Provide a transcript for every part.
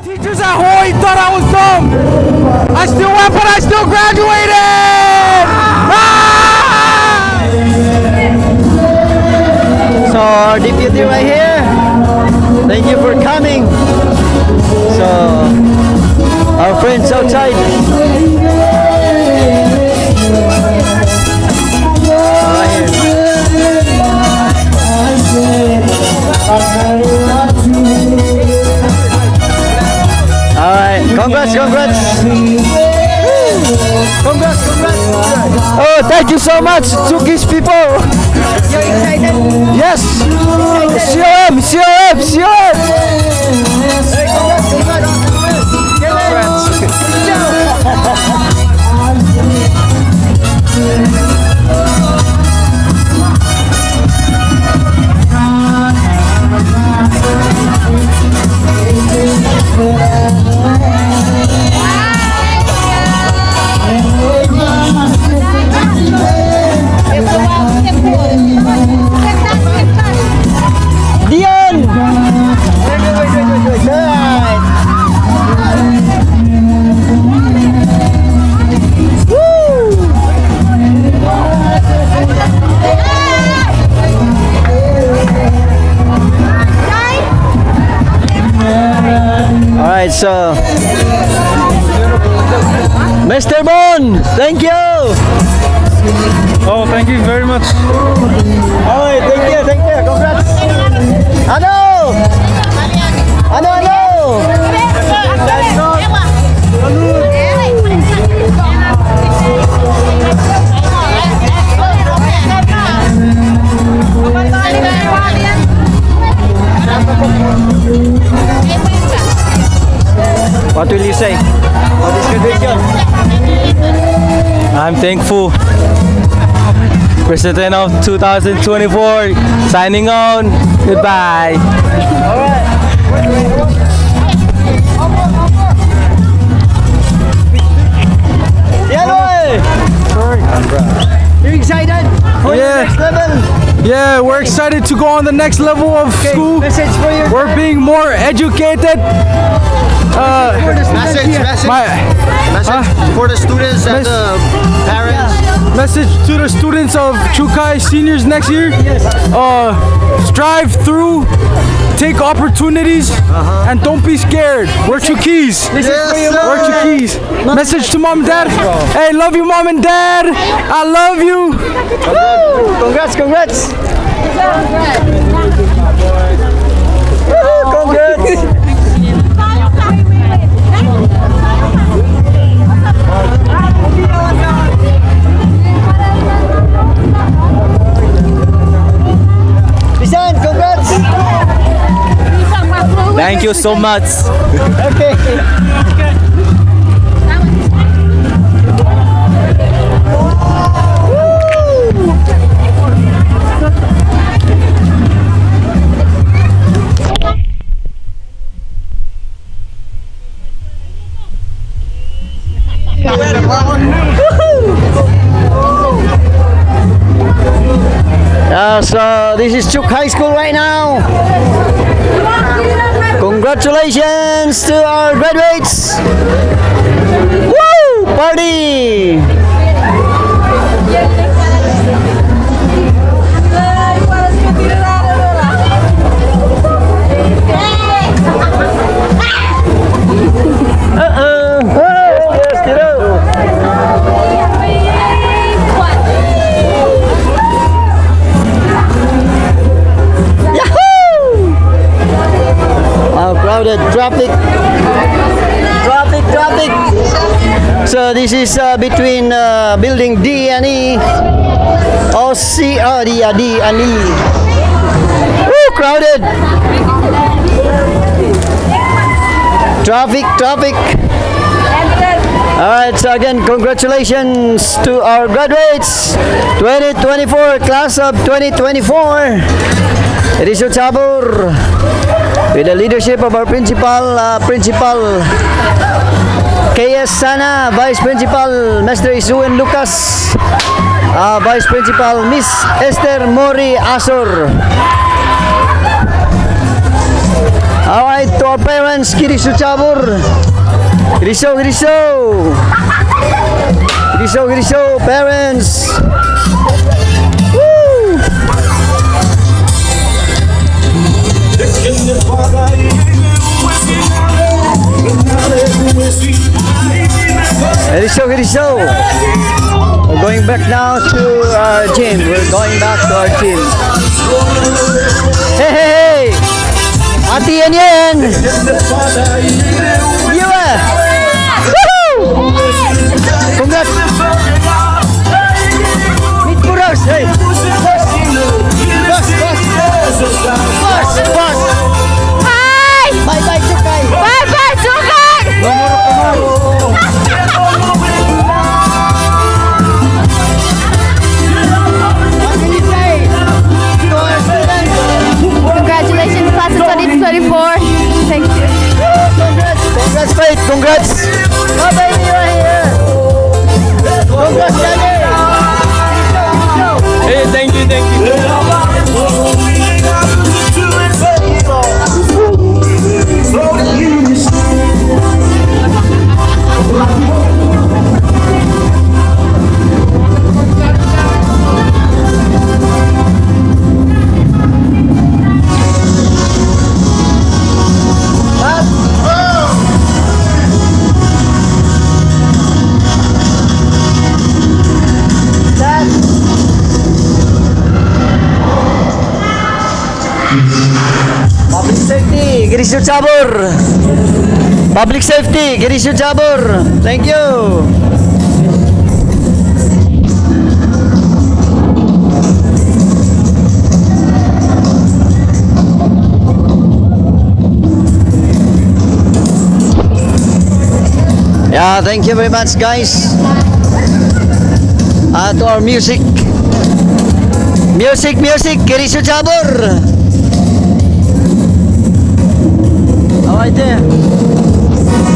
Teachers at Hawaii thought I was dumb. I still went, but I still graduated. So our deputy right here, thank you for coming. So our friends outside. Right here. Alright, congrats. Congrats. Oh, thank you so much, Chuuk's people. You're excited? Yes. COM. Hey, Dion. Alright, so Mr. Bon, thank you. Oh, thank you very much. Alright, thank you. Congrats. Ano? What will you say for this graduation? I'm thankful. President of 2024 signing on. Goodbye. You excited for the next level? Yeah, we're excited to go on the next level of school. Message for your We're being more educated. Message for the students and the parents. Message to the students of Chuuk High seniors next year. Strive through, take opportunities, and don't be scared. We're Chuukese. Yes, sir. We're Chuukese. Message to mom and dad. Hey, love you, mom and dad. I love you. Congrats. Congrats. Bisan, congrats. Thank you so much. Okay. So this is Chuuk High School right now. Congratulations to our graduates. Woo! Party! Crowded traffic. So this is between building D and E. Oh, C, D and E. Woo, crowded. Traffic. Alright, so again, congratulations to our graduates 2024, class of 2024. It is your tabor with the leadership of our principal, KS Sana, Vice Principal Mr. Isuin Lucas, Vice Principal Miss Esther Mori Asor. Alright, to our parents, Kiriso Chabur. Kiriso, parents. Woo! Kiriso. We're going back now to our gym. We're going back to our gym. Hey! Ate yan! Yeah! Woohoo! Congrats! Meet Kuros! Hey! Boss! Hi! Bye, Chukay! Bye, Chuuk! What can you say to our students? Congratulations, class of 2024. Thank you. Congrats, Faith! Congrats! Bye-bye, you are here! Congrats, Daddy! Hey, thank you. Public safety, Girisyo Chabur. Public safety, Girisyo Chabur. Thank you. Yeah, thank you very much, guys. To our music, Girisyo Chabur. Right there.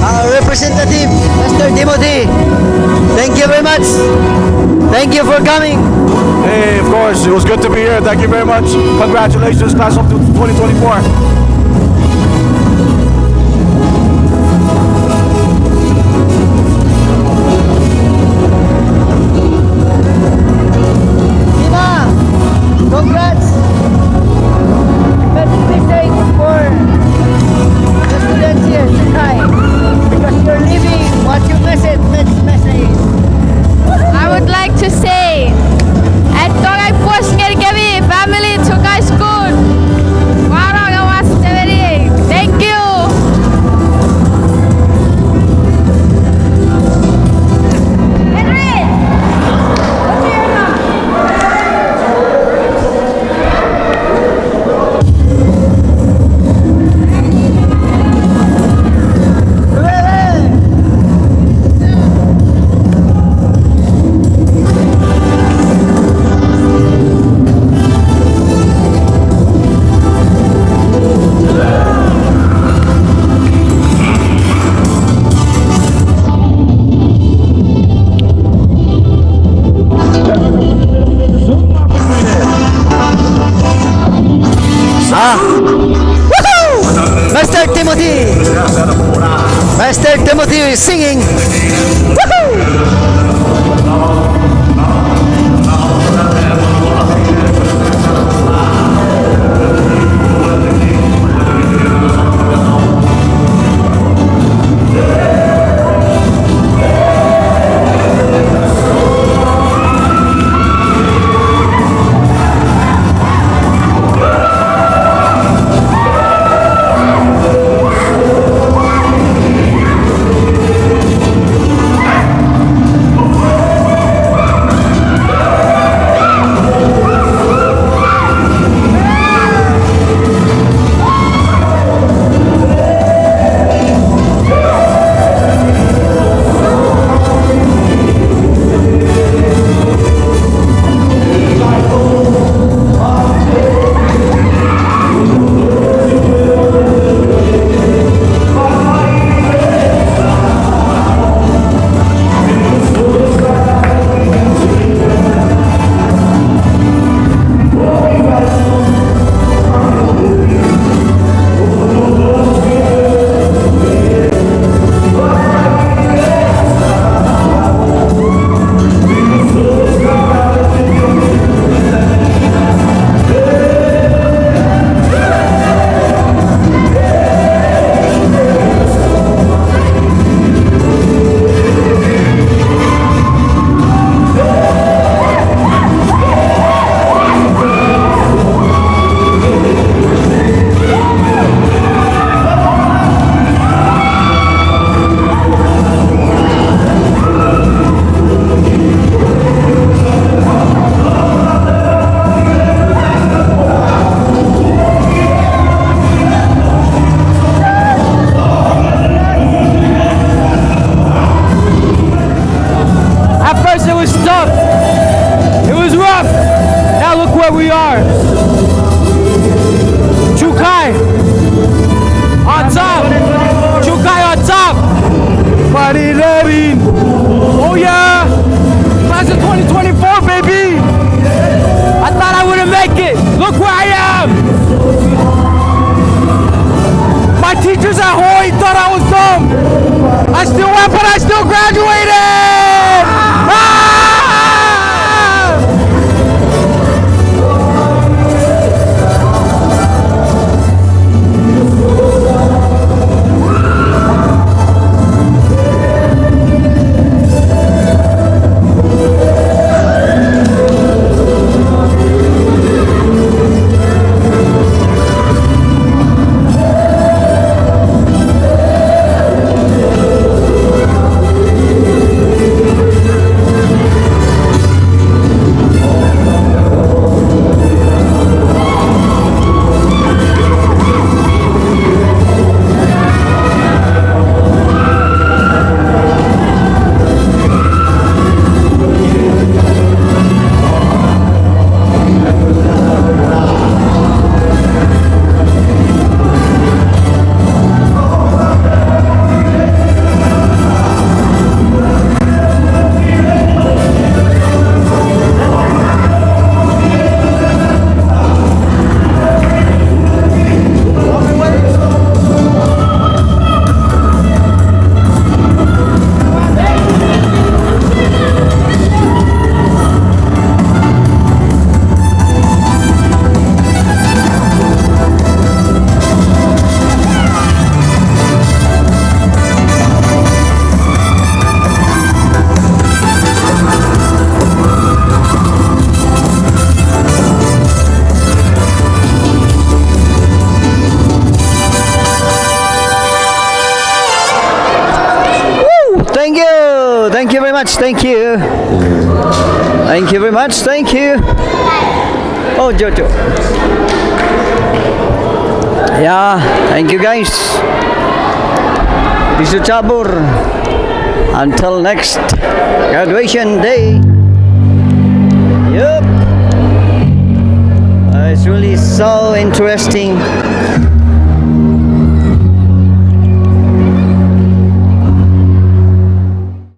Our representative, Mr. Timothy. Thank you very much. Thank you for coming. Hey, of course, it was good to be here. Thank you very much. Congratulations, class of 2024. Congrats! Best message for the students here, Chuuk High, because you're living what you message. I would like to say, at Togay Post Ngergavi Family Chuuk High School, Warang Awas Teveri. Thank you. Henry! What's your name? Mr. Timothy is singing. Woohoo! thought I was dumb. I still went, but I still graduated. Ah! Thank you very much. Thank you. Thank you very much. Thank you. Oh, Jojo. Yeah, thank you guys. This is Chabur. Until next graduation day. Yup. It's really so interesting.